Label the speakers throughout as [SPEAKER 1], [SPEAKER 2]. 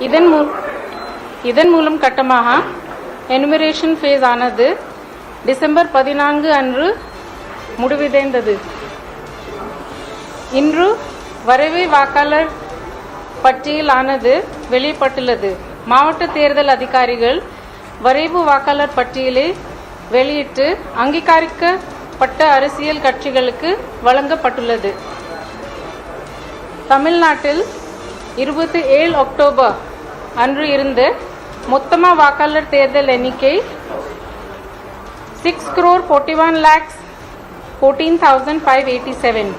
[SPEAKER 1] இதன் மூலம் கட்டமாக எனுமரேஷன் ஃபேஸ் ஆனது டிசம்பர் 14 அன்று முடிவடைந்தது. இன்று வரைவு வாக்காளர் பட்டியல் ஆனது வெளியிடப்பட்டுள்ளது. மாவட்ட தேர்தல் அதிகாரிகள் வரைவு வாக்காளர் பட்டியலை வெளியிட்டு அங்கீகரிக்கப்பட்ட அரசியல் கட்சிகளுக்கு வழங்கப்பட்டுள்ளது. தமிழ்நாட்டில் 27 அக்டோபர் அன்று இருந்து மொத்தமாக வாக்காளர் தேர்தல் எண்ணிக்கை 6,41,14,587.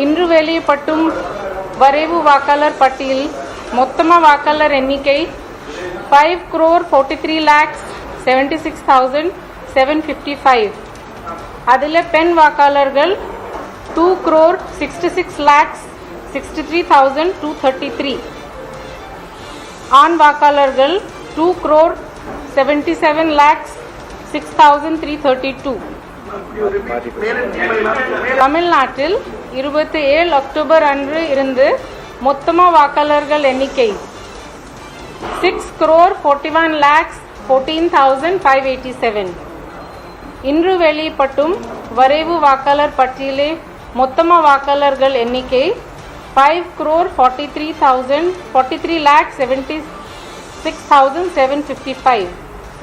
[SPEAKER 1] இன்று வெளியிடப்பட்டும் வரைவு வாக்காளர் பட்டியல் மொத்தமாக வாக்காளர் எண்ணிக்கை 5,43,76,755. அதில் பெண் வாக்காளர்கள் 2,66,63,233. ஆண் வாக்காளர்கள் 2,77,06,332. தமிழ்நாட்டில் 27 அக்டோபர் அன்று இருந்து மொத்தமாக வாக்காளர்கள் எண்ணிக்கை 6,41,14,587. இன்று வெளியிடப்பட்டும் வரைவு வாக்காளர் பட்டியலே மொத்தமாக வாக்காளர்கள் எண்ணிக்கை 5,43,76,755.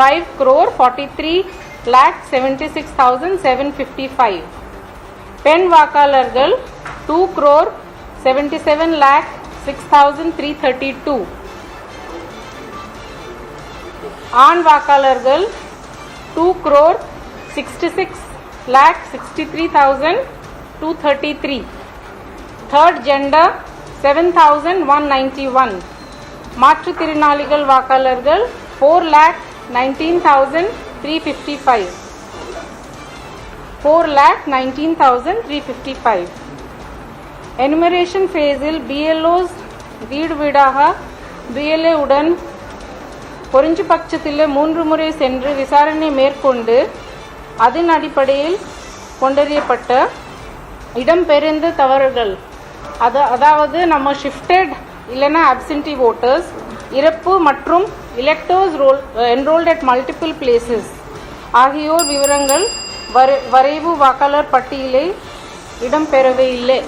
[SPEAKER 1] 5,43,76,755. பெண் வாக்காளர்கள் 2,77,06,332. ஆண் வாக்காளர்கள் 2,66,63,233. Third gender 7,191. மாற்றுத்திறனாளிகள் வாக்காளர்கள் 4,19,355. 4,19,355. எனுமரேஷன் ஃபேஸில் BLOs வீடு வீடாக BLA உடன் பொறிஞ்சு பட்சத்தில் 3 முறை சென்று விசாரணை மேற்கொண்டு அதன் அடிப்படையில் கொண்டறியப்பட்ட இடம்பெயர்ந்த தவறுகள், அதாவது நம்ம ஷிஃப்டட் இல்லைன்னா அப்சென்டி ஓட்டர்ஸ், இறப்பு மற்றும் electors enrolled at multiple places ஆகியோர் விவரங்கள் வரைவு வாக்காளர் பட்டியலில் இடம்பெறவே இல்லை.